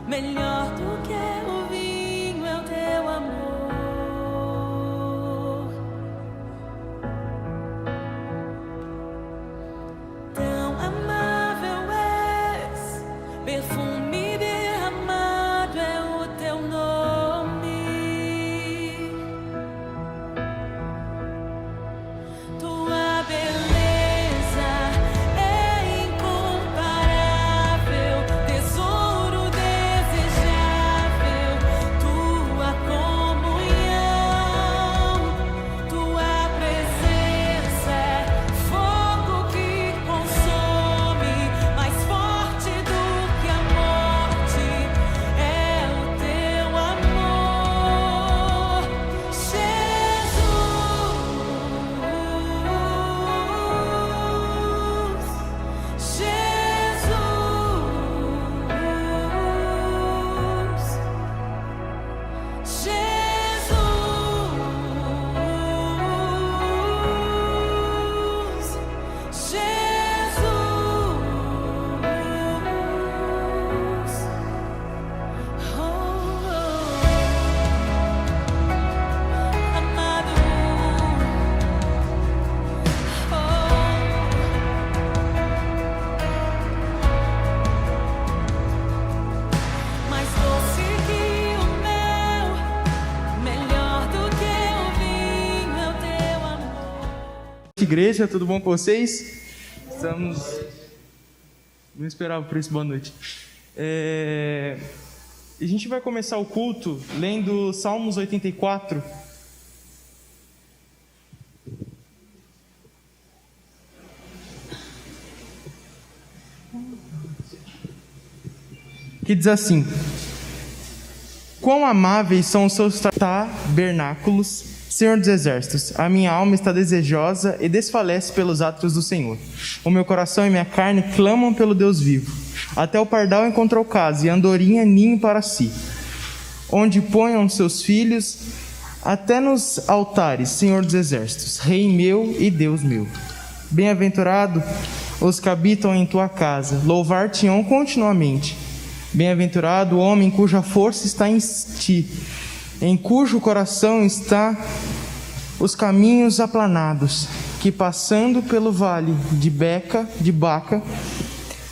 Melhor do que o vinho é o teu amor. Tão amável és, perfume derramado é o teu nome. Tua beleza é incomparável, tesouro desejável, tua comunhão, tua presença é fogo que consome, mais forte do que a morte é o teu amor, amado, mais doce que o mel, melhor do que o vinho é o teu amor. Igreja, tudo bom com vocês? Não esperava por isso, boa noite. A gente vai começar o culto lendo Salmos 84. Que diz assim: quão amáveis são os seus tabernáculos, Senhor dos exércitos. A minha alma está desejosa e desfalece pelos atos do Senhor. O meu coração e minha carne clamam pelo Deus vivo. Até o pardal encontrou casa e a andorinha ninho para si, onde ponham seus filhos, até nos altares, Senhor dos exércitos, Rei meu e Deus meu. Bem-aventurado os que habitam em tua casa, louvar-te-ão continuamente. Bem-aventurado o homem cuja força está em ti, em cujo coração está os caminhos aplanados, que passando pelo vale de Baca,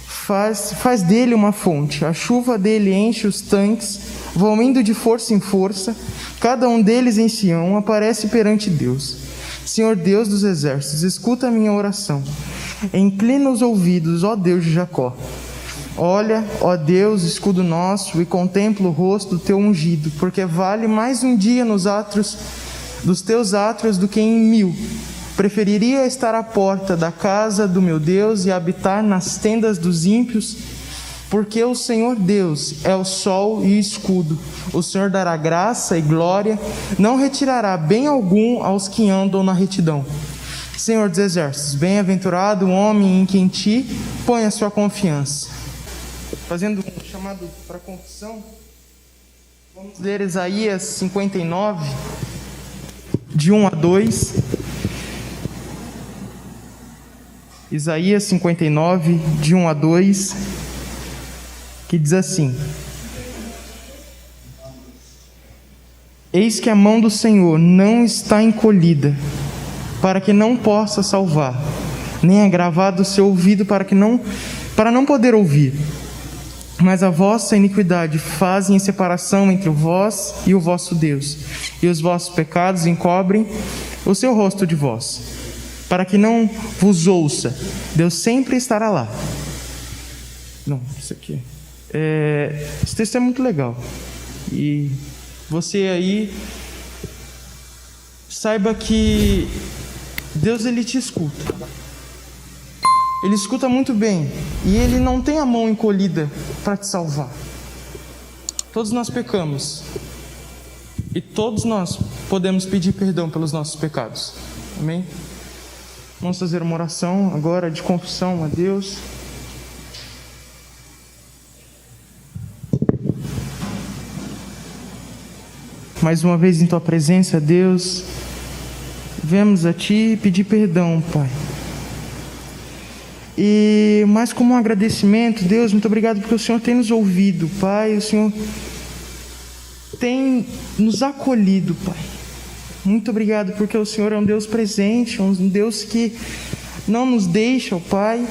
faz dele uma fonte, a chuva dele enche os tanques, vão indo de força em força, cada um deles em Sião aparece perante Deus. Senhor Deus dos exércitos, escuta a minha oração, inclina os ouvidos, ó Deus de Jacó. Olha, ó Deus, escudo nosso, e contempla o rosto do teu ungido, porque vale mais um dia nos átrios dos teus átrios do que em 1000. Preferiria estar à porta da casa do meu Deus e habitar nas tendas dos ímpios, porque o Senhor Deus é o sol e o escudo. O Senhor dará graça e glória, não retirará bem algum aos que andam na retidão. Senhor dos exércitos, bem-aventurado o homem em quem ti põe a sua confiança. Fazendo um chamado para confissão, vamos ler Isaías 59, de 1 a 2. Isaías 59, de 1 a 2, que diz assim: Eis que a mão do Senhor não está encolhida, para que não possa salvar, nem é gravado o seu ouvido para não poder ouvir. Mas a vossa iniquidade fazem separação entre vós e o vosso Deus, e os vossos pecados encobrem o seu rosto de vós, para que não vos ouça. Deus sempre estará lá. Não, isso aqui. Esse texto é muito legal. E você aí, saiba que Deus, Ele te escuta. Ele escuta muito bem, e Ele não tem a mão encolhida para te salvar. Todos nós pecamos, e todos nós podemos pedir perdão pelos nossos pecados. Amém? Vamos fazer uma oração agora de confissão a Deus. Mais uma vez em Tua presença, Deus, vemos a Ti pedir perdão, Pai. E mais como um agradecimento, Deus, muito obrigado porque o Senhor tem nos ouvido, Pai. O Senhor tem nos acolhido, Pai. Muito obrigado porque o Senhor é um Deus presente, um Deus que não nos deixa, Pai.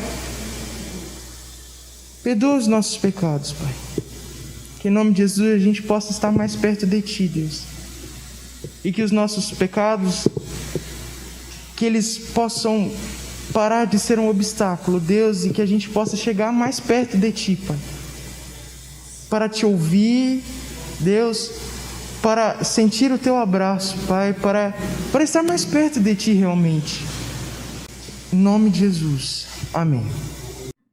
Perdoa os nossos pecados, Pai. Que em nome de Jesus a gente possa estar mais perto de Ti, Deus. E que os nossos pecados, que eles possam parar de ser um obstáculo, Deus, e que a gente possa chegar mais perto de Ti, Pai. Para Te ouvir, Deus, para sentir o Teu abraço, Pai, para estar mais perto de Ti realmente. Em nome de Jesus. Amém.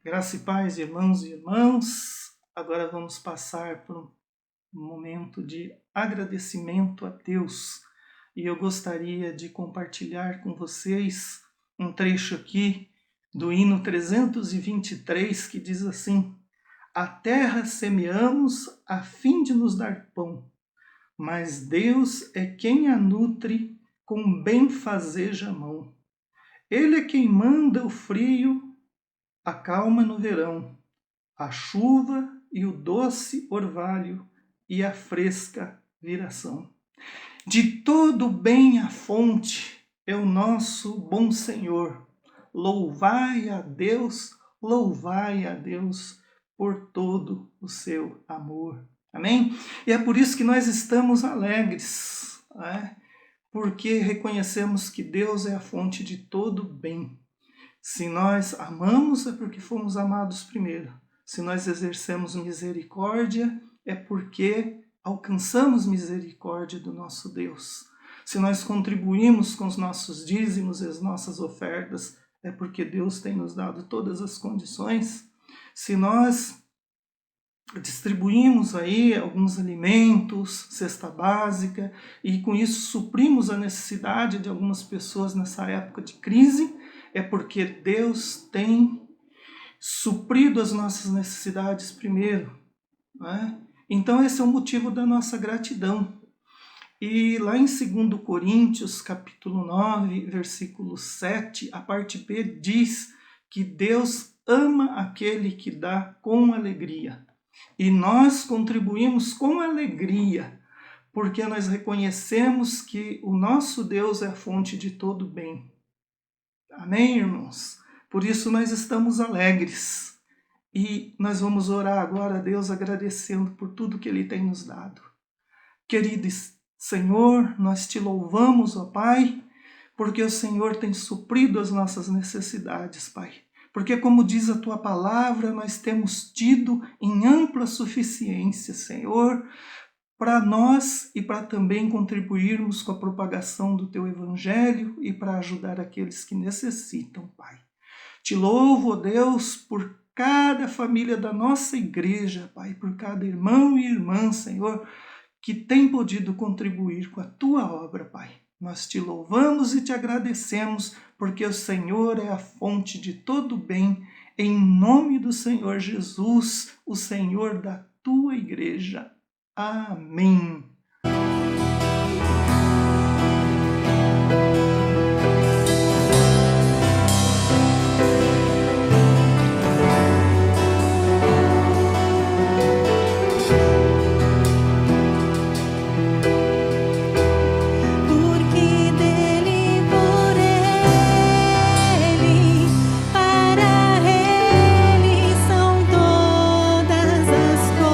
Graça e paz, irmãos e irmãs. Agora vamos passar por um momento de agradecimento a Deus. E eu gostaria de compartilhar com vocês um trecho aqui do hino 323, que diz assim: a terra semeamos a fim de nos dar pão, mas Deus é quem a nutre com benfazeja mão. Ele é quem manda o frio, a calma no verão, a chuva e o doce orvalho e a fresca viração. De todo bem a fonte é o nosso bom Senhor. Louvai a Deus por todo o seu amor. Amém? E é por isso que nós estamos alegres, né? Porque reconhecemos que Deus é a fonte de todo bem. Se nós amamos, é porque fomos amados primeiro. Se nós exercemos misericórdia, é porque alcançamos misericórdia do nosso Deus. Se nós contribuímos com os nossos dízimos e as nossas ofertas, é porque Deus tem nos dado todas as condições. Se nós distribuímos aí alguns alimentos, cesta básica, e com isso suprimos a necessidade de algumas pessoas nessa época de crise, é porque Deus tem suprido as nossas necessidades primeiro, né? Então esse é o motivo da nossa gratidão. E lá em 2 Coríntios, capítulo 9, versículo 7, a parte B diz que Deus ama aquele que dá com alegria. E nós contribuímos com alegria, porque nós reconhecemos que o nosso Deus é a fonte de todo bem. Amém, irmãos? Por isso nós estamos alegres. E nós vamos orar agora a Deus agradecendo por tudo que Ele tem nos dado. Querido Senhor, nós Te louvamos, ó Pai, porque o Senhor tem suprido as nossas necessidades, Pai. Porque, como diz a Tua palavra, nós temos tido em ampla suficiência, Senhor, para nós e para também contribuirmos com a propagação do Teu Evangelho e para ajudar aqueles que necessitam, Pai. Te louvo, ó Deus, por cada família da nossa igreja, Pai, por cada irmão e irmã, Senhor, que tem podido contribuir com a Tua obra, Pai. Nós Te louvamos e Te agradecemos, porque o Senhor é a fonte de todo bem, em nome do Senhor Jesus, o Senhor da Tua igreja. Amém. Porque dele, por ele, para ele são todas as coisas.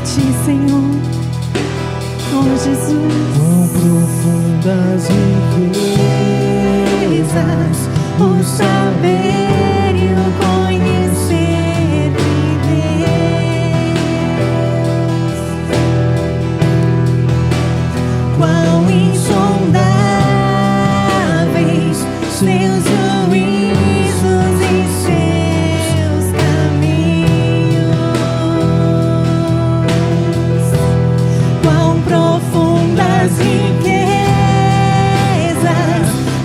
ti, Senhor. Oh, Jesus. Quão profundas riquezas O saber e o conhecer de Deus. Quão insondáveis seus juízos e seus caminhos. Quão profundas riquezas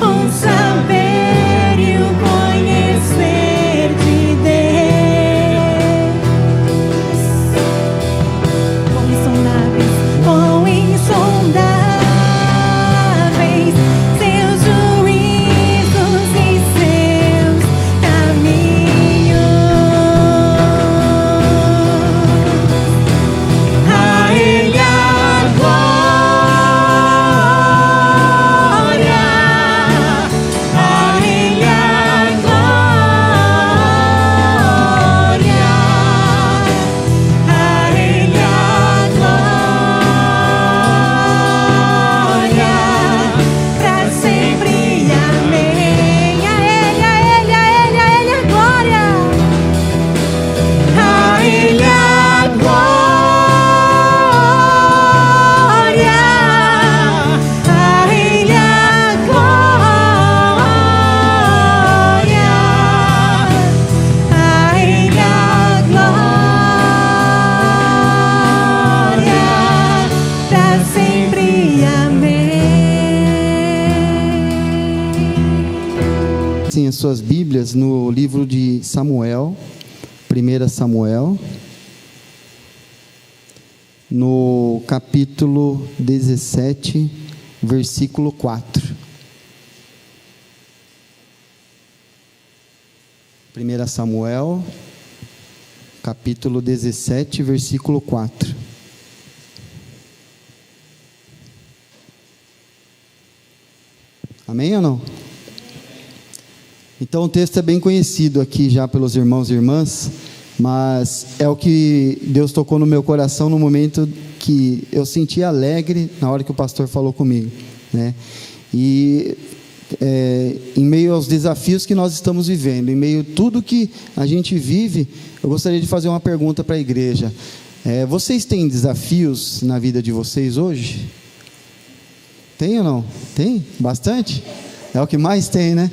o saber e o conhecer de Deus. Quão insondáveis seus juízos e seus caminhos. A Ele a glória, a Ele a glória, a Ele a glória, pra sempre. Amém. A Ele a glória, a Ele a glória, a Ele a glória, a Ele a glória, pra sempre. Amém. Sim, as suas Bíblias no livro de Samuel, 1 Samuel, no capítulo 17, versículo 4. 1 Samuel, capítulo 17, versículo 4. Amém ou não? Então o texto é bem conhecido aqui já pelos irmãos e irmãs, mas é o que Deus tocou no meu coração no momento que eu senti alegre na hora que o pastor falou comigo, né? E em meio aos desafios que nós estamos vivendo, em meio a tudo que a gente vive, eu gostaria de fazer uma pergunta para a igreja. Vocês têm desafios na vida de vocês hoje? Tem ou não? Tem? Bastante? É o que mais tem, né?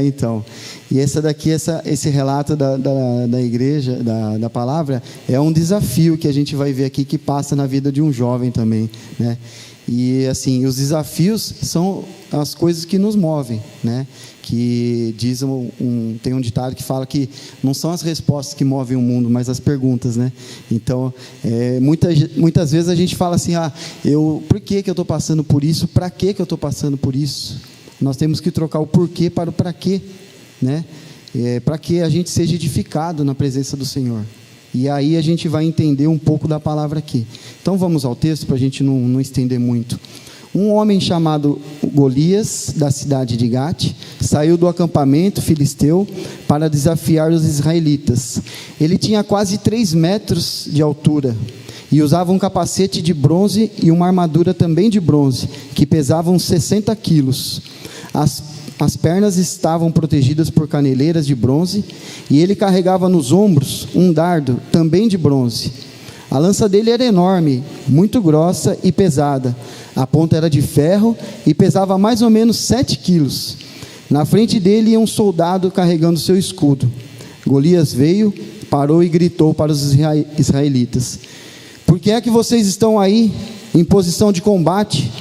Então, e esse relato da igreja, da palavra, é um desafio que a gente vai ver aqui, que passa na vida de um jovem também, né? E assim, os desafios são as coisas que nos movem, né? Que tem um ditado que fala que não são as respostas que movem o mundo, mas as perguntas, né? Então, muitas vezes a gente fala assim, por que eu estou passando por isso? Para que eu estou passando por isso? Nós temos que trocar o porquê para o para quê, né? Para que a gente seja edificado na presença do Senhor. E aí a gente vai entender um pouco da palavra aqui. Então vamos ao texto para a gente não estender muito. Um homem chamado Golias, da cidade de Gate, saiu do acampamento filisteu para desafiar os israelitas. Ele tinha quase 3 metros de altura e usava um capacete de bronze e uma armadura também de bronze, que pesavam 60 quilos. As pernas estavam protegidas por caneleiras de bronze, e ele carregava nos ombros um dardo, também de bronze. A lança dele era enorme, muito grossa e pesada. A ponta era de ferro e pesava mais ou menos 7 quilos. Na frente dele ia um soldado carregando seu escudo. Golias veio, parou e gritou para os israelitas: por que é que vocês estão aí, em posição de combate?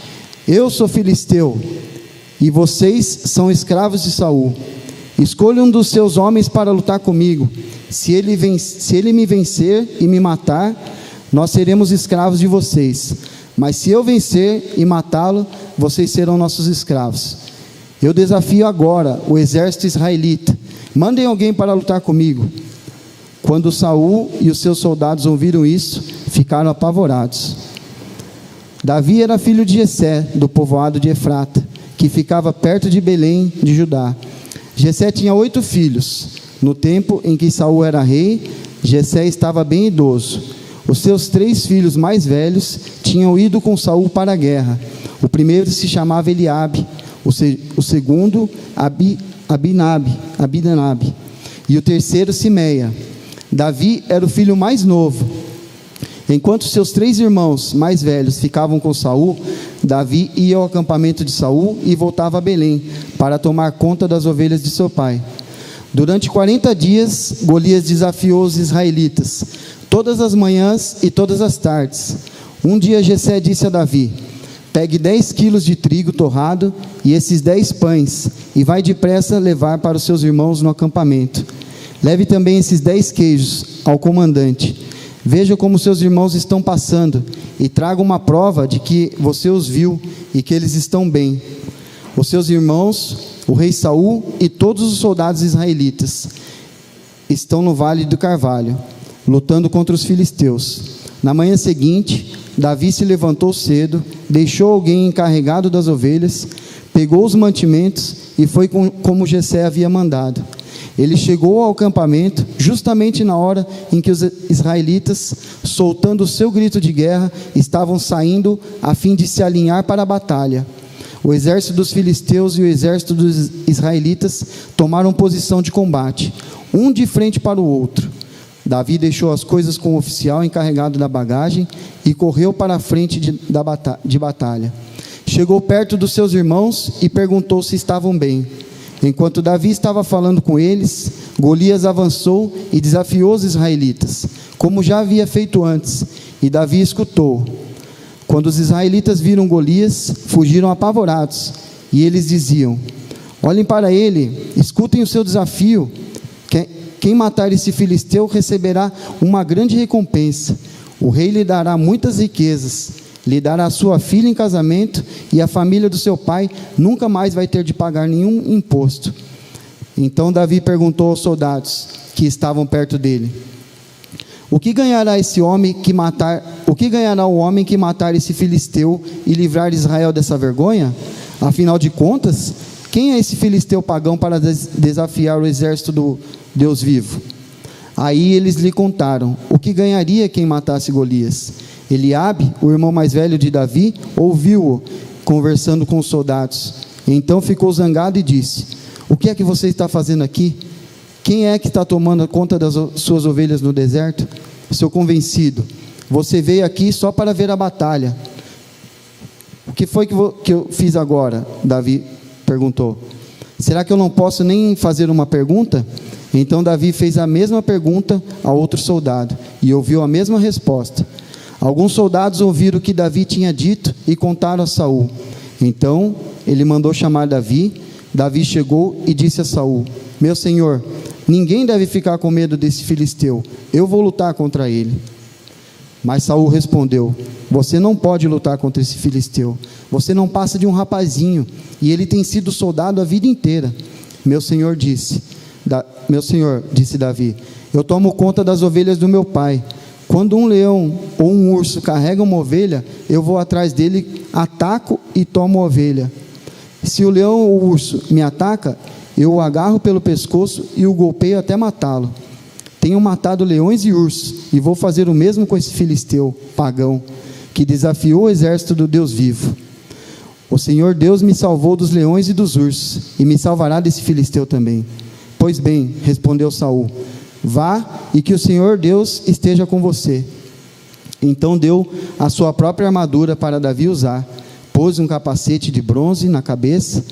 Eu sou filisteu, e vocês são escravos de Saul. Escolha um dos seus homens para lutar comigo. Se ele me vencer e me matar, nós seremos escravos de vocês. Mas se eu vencer e matá-lo, vocês serão nossos escravos. Eu desafio agora o exército israelita. Mandem alguém para lutar comigo. Quando Saul e os seus soldados ouviram isso, ficaram apavorados. Davi era filho de Jessé, do povoado de Efrata, que ficava perto de Belém, de Judá. Jessé tinha 8 filhos. No tempo em que Saul era rei, Jessé estava bem idoso. Os seus 3 filhos mais velhos tinham ido com Saul para a guerra. O primeiro se chamava Eliabe, o segundo Abinadab, e o terceiro Simeia. Davi era o filho mais novo. Enquanto seus 3 irmãos mais velhos ficavam com Saul, Davi ia ao acampamento de Saul e voltava a Belém para tomar conta das ovelhas de seu pai. Durante 40 dias, Golias desafiou os israelitas, todas as manhãs e todas as tardes. Um dia Jessé disse a Davi: pegue 10 quilos de trigo torrado e esses 10 pães, e vai depressa levar para os seus irmãos no acampamento. Leve também esses 10 queijos ao comandante. Veja como seus irmãos estão passando, e traga uma prova de que você os viu e que eles estão bem. Os seus irmãos, o rei Saul e todos os soldados israelitas estão no Vale do Carvalho, lutando contra os filisteus. Na manhã seguinte, Davi se levantou cedo, deixou alguém encarregado das ovelhas, pegou os mantimentos e foi como Jessé havia mandado. Ele chegou ao acampamento justamente na hora em que os israelitas, soltando o seu grito de guerra, estavam saindo a fim de se alinhar para a batalha. O exército dos filisteus e o exército dos israelitas tomaram posição de combate, um de frente para o outro. Davi deixou as coisas com o oficial encarregado da bagagem e correu para a frente de batalha. Chegou perto dos seus irmãos e perguntou se estavam bem. Enquanto Davi estava falando com eles, Golias avançou e desafiou os israelitas, como já havia feito antes, e Davi escutou. Quando os israelitas viram Golias, fugiram apavorados, e eles diziam: olhem para ele, escutem o seu desafio. Quem matar esse filisteu receberá uma grande recompensa. O rei lhe dará muitas riquezas, lhe dará sua filha em casamento, e a família do seu pai nunca mais vai ter de pagar nenhum imposto. Então Davi perguntou aos soldados que estavam perto dele: o que ganhará o homem que matar esse filisteu e livrar Israel dessa vergonha? Afinal de contas, quem é esse filisteu pagão para desafiar o exército do Deus vivo? Aí eles lhe contaram o que ganharia quem matasse Golias. Eliabe, o irmão mais velho de Davi, ouviu-o conversando com os soldados. Então ficou zangado e disse: o que é que você está fazendo aqui? Quem é que está tomando conta das suas ovelhas no deserto? Seu convencido, você veio aqui só para ver a batalha. O que foi que eu fiz agora? Davi perguntou. Será que eu não posso nem fazer uma pergunta? Então Davi fez a mesma pergunta a outro soldado e ouviu a mesma resposta. Alguns soldados ouviram o que Davi tinha dito e contaram a Saul. Então ele mandou chamar Davi. Davi chegou e disse a Saul: meu senhor, ninguém deve ficar com medo desse filisteu. Eu vou lutar contra ele. Mas Saul respondeu: você não pode lutar contra esse filisteu. Você não passa de um rapazinho, e ele tem sido soldado a vida inteira. Meu senhor, disse Davi, eu tomo conta das ovelhas do meu pai. Quando um leão ou um urso carrega uma ovelha, eu vou atrás dele, ataco e tomo a ovelha. Se o leão ou o urso me ataca, eu o agarro pelo pescoço e o golpeio até matá-lo. Tenho matado leões e ursos, e vou fazer o mesmo com esse filisteu pagão, que desafiou o exército do Deus vivo. O Senhor Deus me salvou dos leões e dos ursos, e me salvará desse filisteu também. Pois bem, respondeu Saul, vá e que o Senhor Deus esteja com você. Então deu a sua própria armadura para Davi usar, pôs um capacete de bronze na cabeça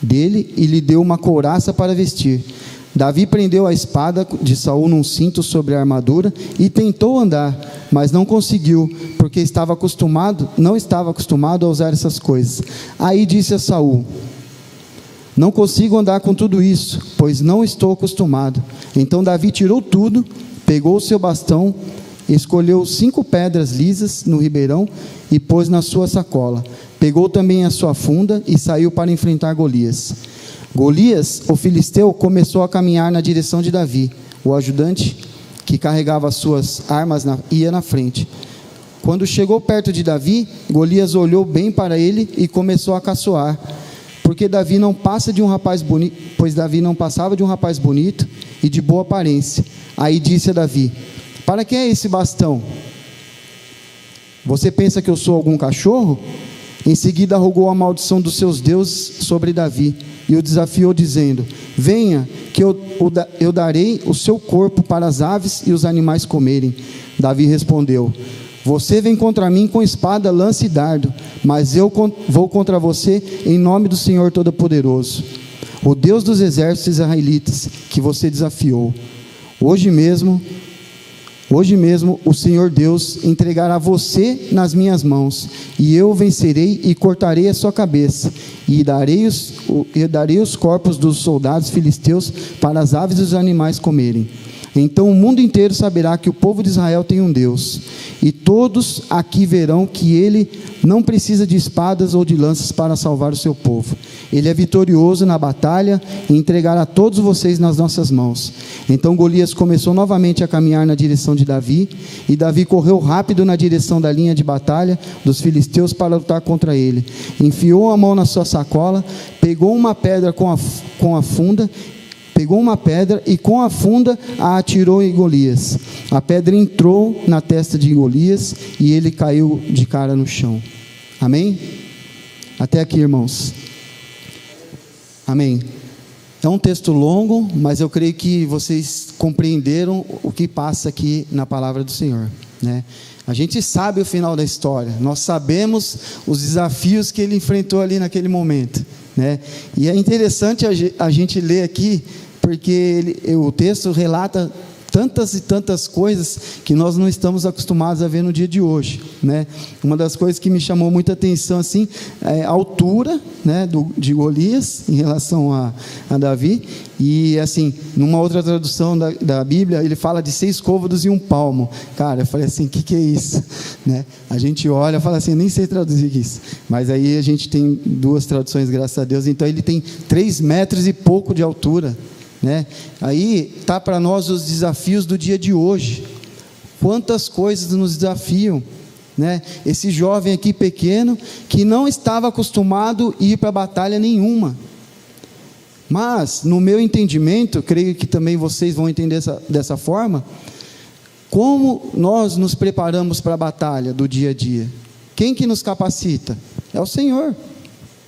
dele e lhe deu uma couraça para vestir. Davi prendeu a espada de Saul num cinto sobre a armadura e tentou andar, mas não conseguiu, porque não estava acostumado a usar essas coisas. Aí disse a Saul: não consigo andar com tudo isso, pois não estou acostumado. Então Davi tirou tudo, pegou o seu bastão, escolheu 5 pedras lisas no ribeirão e pôs na sua sacola. Pegou também a sua funda e saiu para enfrentar Golias. Golias, o filisteu, começou a caminhar na direção de Davi. O ajudante que carregava as suas armas ia na frente. Quando chegou perto de Davi, Golias olhou bem para ele e começou a caçoar, porque Davi não passa de um rapaz bonito, pois Davi não passava de um rapaz bonito e de boa aparência. Aí disse a Davi: para que é esse bastão? Você pensa que eu sou algum cachorro? Em seguida rogou a maldição dos seus deuses sobre Davi e o desafiou dizendo: venha, que eu darei o seu corpo para as aves e os animais comerem. Davi respondeu: você vem contra mim com espada, lança e dardo, mas eu vou contra você em nome do Senhor Todo-Poderoso, o Deus dos exércitos israelitas, que você desafiou. Hoje mesmo o Senhor Deus entregará você nas minhas mãos, e eu vencerei e cortarei a sua cabeça, e darei os corpos dos soldados filisteus para as aves e os animais comerem. Então o mundo inteiro saberá que o povo de Israel tem um Deus, e todos aqui verão que ele não precisa de espadas ou de lanças para salvar o seu povo. Ele é vitorioso na batalha e entregará todos vocês nas nossas mãos. Então Golias começou novamente a caminhar na direção de Davi, e Davi correu rápido na direção da linha de batalha dos filisteus para lutar contra ele. Enfiou a mão na sua sacola, pegou uma pedra e com a funda a atirou em Golias. A pedra entrou na testa de Golias e ele caiu de cara no chão. Amém? Até aqui, irmãos. Amém. É um texto longo, mas eu creio que vocês compreenderam o que passa aqui na palavra do Senhor, né? A gente sabe o final da história, nós sabemos os desafios que ele enfrentou ali naquele momento, né? E é interessante a gente ler aqui, porque o texto relata tantas e tantas coisas que nós não estamos acostumados a ver no dia de hoje, né? Uma das coisas que me chamou muita atenção assim, é a altura, né, de Golias em relação a Davi. E assim, numa outra tradução da Bíblia, ele fala de 6 côvados e 1 palmo. Cara, eu falei assim, que é isso? Né? A gente olha e fala assim, nem sei traduzir isso. Mas aí a gente tem 2 traduções, graças a Deus. Então ele tem 3 metros e pouco de altura, né? Aí está para nós os desafios do dia de hoje. Quantas coisas nos desafiam, né? Esse jovem aqui pequeno, que não estava acostumado a ir para batalha nenhuma. Mas, no meu entendimento, creio que também vocês vão entender dessa forma, como nós nos preparamos para a batalha do dia a dia? Quem que nos capacita? É o Senhor.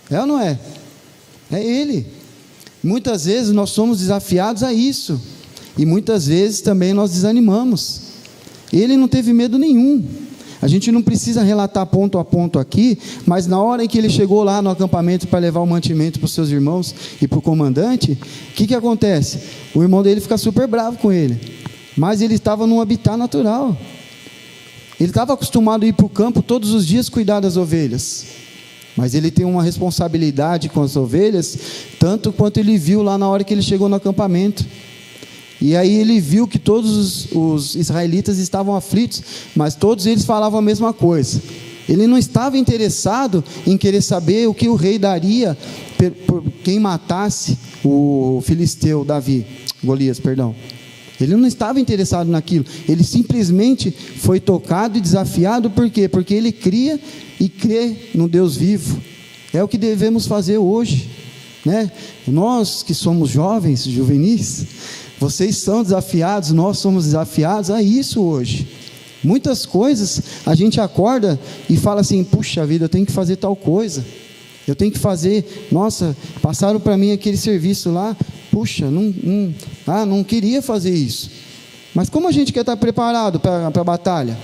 É ou não é? É Ele. Muitas vezes nós somos desafiados a isso, e muitas vezes também nós desanimamos. Ele não teve medo nenhum. A gente não precisa relatar ponto a ponto aqui, mas na hora em que ele chegou lá no acampamento para levar o mantimento para os seus irmãos e para o comandante, o que acontece? O irmão dele fica super bravo com ele, mas ele estava num habitat natural. Ele estava acostumado a ir para o campo todos os dias cuidar das ovelhas, mas ele tem uma responsabilidade com as ovelhas, tanto quanto ele viu lá na hora que ele chegou no acampamento. E aí ele viu que todos os israelitas estavam aflitos, mas todos eles falavam a mesma coisa. Ele não estava interessado em querer saber o que o rei daria por quem matasse o filisteu Golias, perdão. Ele não estava interessado naquilo. Ele simplesmente foi tocado e desafiado. Por quê? Porque ele cria e crê no Deus vivo. É o que devemos fazer hoje, né? Nós que somos jovens, juvenis, vocês são desafiados, nós somos desafiados a isso hoje. Muitas coisas a gente acorda e fala assim, puxa vida, eu tenho que fazer tal coisa, eu tenho que fazer, nossa, passaram para mim aquele serviço lá, puxa, não queria fazer isso. Mas como a gente quer estar preparado para a batalha?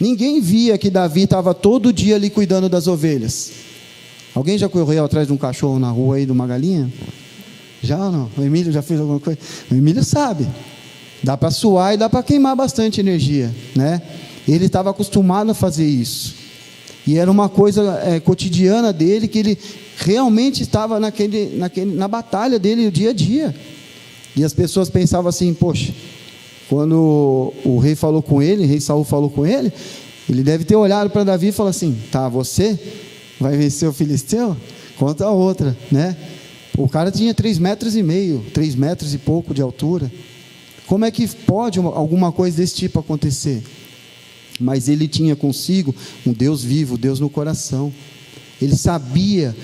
Ninguém via que Davi estava todo dia ali cuidando das ovelhas. Alguém já correu atrás de um cachorro na rua aí, de uma galinha? Já ou não? O Emílio já fez alguma coisa? O Emílio sabe. Dá para suar e dá para queimar bastante energia, né? Ele estava acostumado a fazer isso. E era uma coisa cotidiana dele, que ele realmente estava na batalha dele, o dia a dia. E as pessoas pensavam assim, poxa, quando o rei falou com ele, o rei Saul falou com ele, ele deve ter olhado para Davi e falado assim, tá, você vai vencer o filisteu? Conta a outra, né? O cara tinha 3,5 metros, 3 metros e pouco de altura. Como é que pode alguma coisa desse tipo acontecer? Mas ele tinha consigo um Deus vivo, Deus no coração. Ele sabia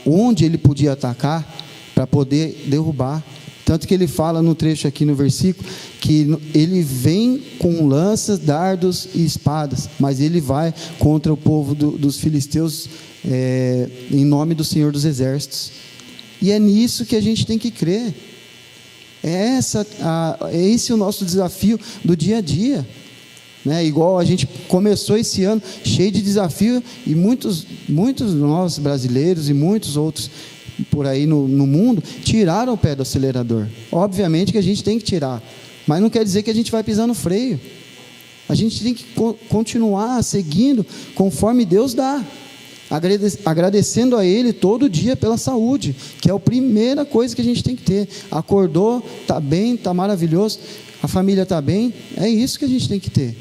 onde ele podia atacar para poder derrubar. Tanto que ele fala no trecho aqui no versículo, que ele vem com lanças, dardos e espadas, mas ele vai contra o povo dos filisteus, em nome do Senhor dos Exércitos. E é nisso que a gente tem que crer. É esse o nosso desafio do dia a dia, né? Igual a gente começou esse ano cheio de desafio, e muitos nós brasileiros e muitos outros por aí no mundo tiraram o pé do acelerador. Obviamente que a gente tem que tirar, mas não quer dizer que a gente vai pisar no freio. A gente tem que continuar seguindo conforme Deus dá, agradecendo a Ele todo dia pela saúde, que é a primeira coisa que a gente tem que ter. Acordou, está bem, está maravilhoso, a família está bem, é isso que a gente tem que ter,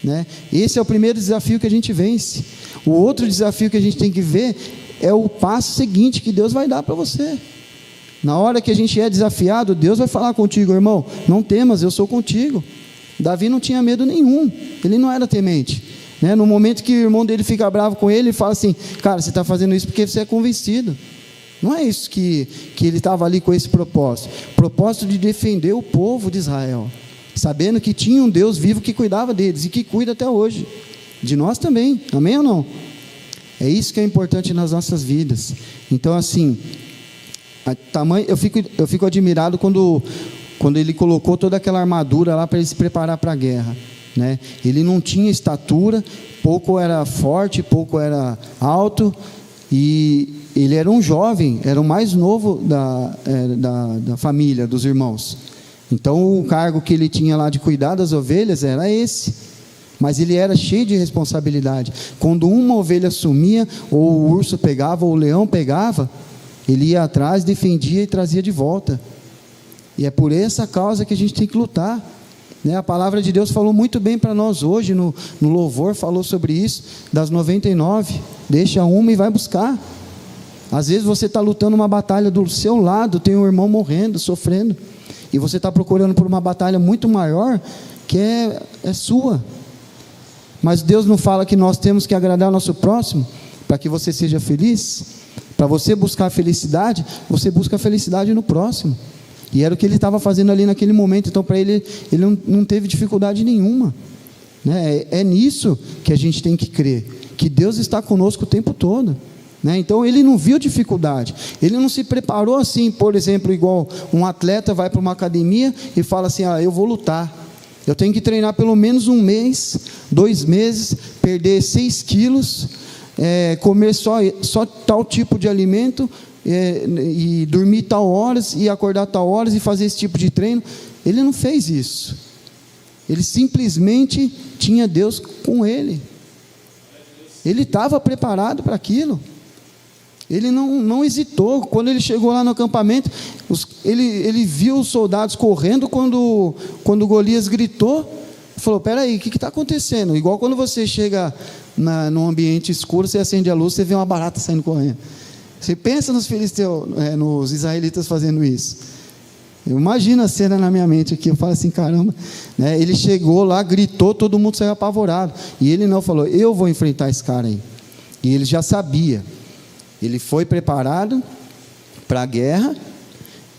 né? Esse é o primeiro desafio que a gente vence. O outro desafio que a gente tem que ver é o passo seguinte que Deus vai dar para você. Na hora que a gente é desafiado, Deus vai falar contigo: irmão, não temas, eu sou contigo. Davi não tinha medo nenhum, ele não era temente, né? No momento que o irmão dele fica bravo com ele, ele fala assim: cara, você está fazendo isso porque você é convencido. Não é isso que ele estava ali com esse propósito de defender o povo de Israel, sabendo que tinha um Deus vivo que cuidava deles e que cuida até hoje de nós também. Amém ou não? É isso que é importante nas nossas vidas. Então, assim, eu fico admirado quando ele colocou toda aquela armadura lá para ele se preparar para a guerra, né? Ele não tinha estatura, pouco era forte, pouco era alto, e ele era um jovem, era o mais novo da família, dos irmãos. Então o cargo que ele tinha lá de cuidar das ovelhas era esse. Mas ele era cheio de responsabilidade. Quando uma ovelha sumia, ou o urso pegava, ou o leão pegava, ele ia atrás, defendia e trazia de volta. E é por essa causa que a gente tem que lutar, né? A palavra de Deus falou muito bem para nós hoje, no louvor falou sobre isso, das 99, deixa uma e vai buscar. Às vezes você está lutando uma batalha do seu lado, tem um irmão morrendo, sofrendo, e você está procurando por uma batalha muito maior, que é sua. Mas Deus não fala que nós temos que agradar o nosso próximo para que você seja feliz? Para você buscar a felicidade, você busca a felicidade no próximo. E era o que ele estava fazendo ali naquele momento. Então para ele não teve dificuldade nenhuma, né? É nisso que a gente tem que crer, que Deus está conosco o tempo todo, né? Então ele não viu dificuldade, ele não se preparou assim, por exemplo, igual um atleta vai para uma academia e fala assim: eu vou lutar, eu tenho que treinar pelo menos 1 mês, 2 meses, perder 6 quilos, comer só tal tipo de alimento, e dormir tal horas, e acordar tal horas, e fazer esse tipo de treino. Ele não fez isso. Ele simplesmente tinha Deus com ele. Ele estava preparado para aquilo. Ele não hesitou. Quando ele chegou lá no acampamento, ele viu os soldados correndo quando Golias gritou. Falou: peraí, o que está acontecendo? Igual quando você chega num ambiente escuro, você acende a luz, você vê uma barata saindo correndo. Você pensa nos filisteus, nos israelitas fazendo isso. Eu imagino a cena na minha mente aqui. Eu falo assim: caramba, né? Ele chegou lá, gritou, todo mundo saiu apavorado. E ele não falou: eu vou enfrentar esse cara aí. E ele já sabia. Ele foi preparado para a guerra,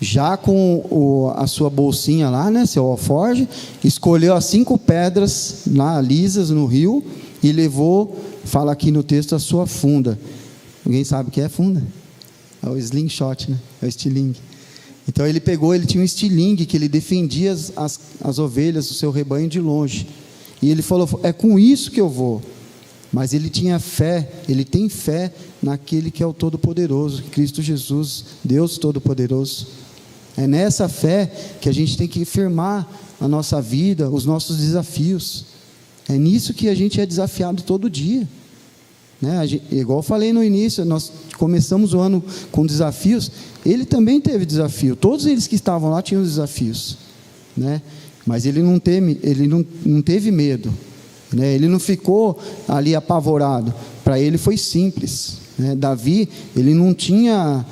já com a sua bolsinha lá, né, seu alforje, escolheu as 5 pedras lá lisas no rio e levou, fala aqui no texto, a sua funda. Alguém sabe o que é funda? É o slingshot, né? É o estilingue. Então ele tinha um estilingue que ele defendia as ovelhas, o seu rebanho de longe. E ele falou: é com isso que eu vou. Mas ele tinha fé, ele tem fé naquele que é o Todo-Poderoso, Cristo Jesus, Deus Todo-Poderoso. É nessa fé que a gente tem que firmar a nossa vida, os nossos desafios. É nisso que a gente é desafiado todo dia, né? Igual eu falei no início, nós começamos o ano com desafios. Ele também teve desafio, todos eles que estavam lá tinham desafios, né? Mas ele não teve medo, né? Ele não ficou ali apavorado. Para ele foi simples, né? Davi, ele não tinha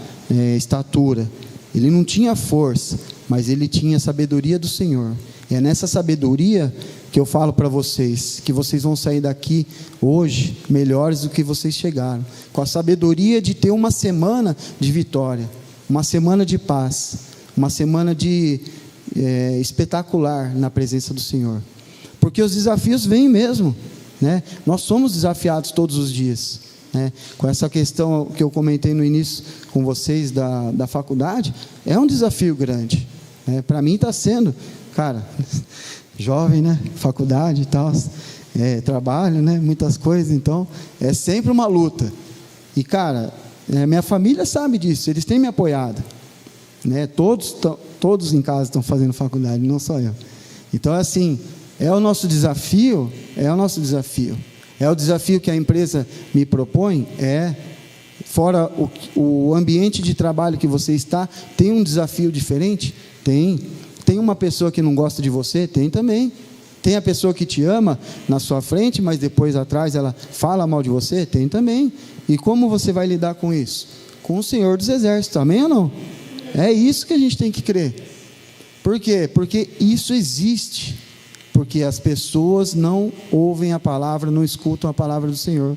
estatura, ele não tinha força, mas ele tinha a sabedoria do Senhor. E é nessa sabedoria que eu falo para vocês, que vocês vão sair daqui hoje melhores do que vocês chegaram, com a sabedoria de ter uma semana de vitória, uma semana de paz, uma semana de espetacular na presença do Senhor, porque os desafios vêm mesmo, né? Nós somos desafiados todos os dias, né? Com essa questão que eu comentei no início com vocês da faculdade, é um desafio grande, né? Para mim está sendo, cara, jovem, né? Faculdade e tal, trabalho, né? Muitas coisas, então é sempre uma luta. E cara, minha família sabe disso, eles têm me apoiado, né? Todos em casa estão fazendo faculdade, não só eu. Então assim, é o nosso desafio, é o desafio que a empresa me propõe, fora o ambiente de trabalho que você está, tem um desafio diferente? Tem uma pessoa que não gosta de você? Tem também. Tem a pessoa que te ama na sua frente, mas depois atrás ela fala mal de você? Tem também. E como você vai lidar com isso? Com o Senhor dos Exércitos, amém ou não? É isso que a gente tem que crer. Por quê? Porque isso existe. Porque as pessoas não ouvem a palavra, não escutam a palavra do Senhor.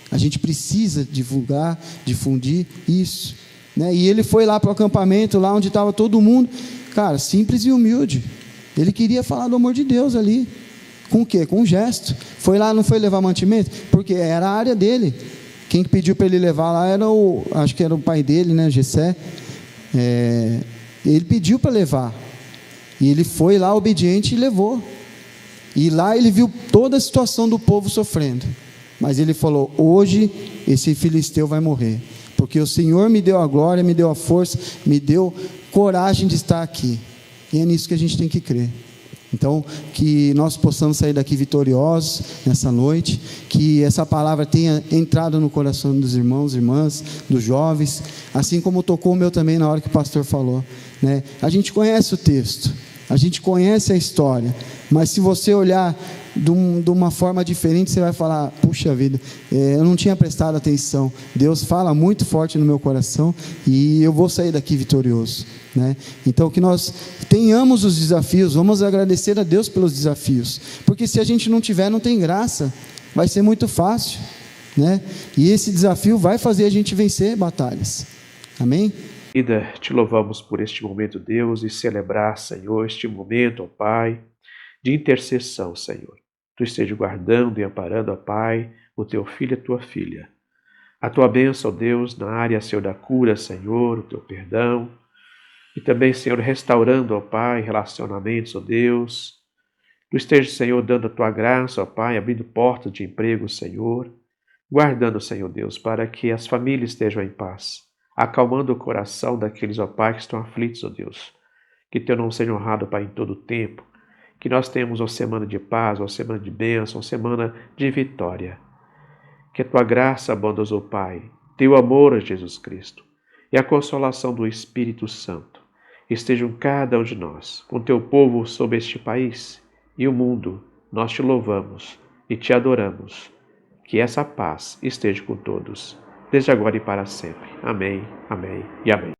A gente precisa divulgar, difundir isso, né? E ele foi lá para o acampamento, lá onde estava todo mundo, cara, simples e humilde. Ele queria falar do amor de Deus ali. Com o quê? Com um gesto. Foi lá, não foi levar mantimento? Porque era a área dele. Quem pediu para ele levar lá era acho que era o pai dele, né, Gessé. Ele pediu para levar. E ele foi lá obediente e levou. E lá ele viu toda a situação do povo sofrendo. Mas ele falou: hoje esse filisteu vai morrer, porque o Senhor me deu a glória, me deu a força, me deu coragem de estar aqui. E é nisso que a gente tem que crer. Então, que nós possamos sair daqui vitoriosos nessa noite, que essa palavra tenha entrado no coração dos irmãos, irmãs, dos jovens, assim como tocou o meu também na hora que o pastor falou, né? A gente conhece o texto, a gente conhece a história, mas se você olhar de uma forma diferente, você vai falar: puxa vida, eu não tinha prestado atenção. Deus fala muito forte no meu coração e eu vou sair daqui vitorioso, né? Então que nós tenhamos os desafios, vamos agradecer a Deus pelos desafios, porque se a gente não tiver, não tem graça, vai ser muito fácil, né? E esse desafio vai fazer a gente vencer batalhas, amém? Vida, te louvamos por este momento, Deus, e celebrar, Senhor, este momento, ó Pai, de intercessão, Senhor. Tu esteja guardando e amparando, ó Pai, o teu filho e a tua filha. A tua bênção, ó Deus, na área, Senhor, da cura, Senhor, o teu perdão. E também, Senhor, restaurando, ó Pai, relacionamentos, ó Deus. Tu esteja, Senhor, dando a tua graça, ó Pai, abrindo portas de emprego, Senhor. Guardando, Senhor Deus, para que as famílias estejam em paz. Acalmando o coração daqueles, ó Pai, que estão aflitos, ó Deus. Que teu nome seja honrado, Pai, em todo o tempo. Que nós tenhamos uma semana de paz, uma semana de bênção, uma semana de vitória. Que a tua graça abunde, ó Pai, teu amor a Jesus Cristo e a consolação do Espírito Santo estejam cada um de nós, com teu povo sobre este país e o mundo. Nós te louvamos e te adoramos. Que essa paz esteja com todos, desde agora e para sempre. Amém, amém e amém.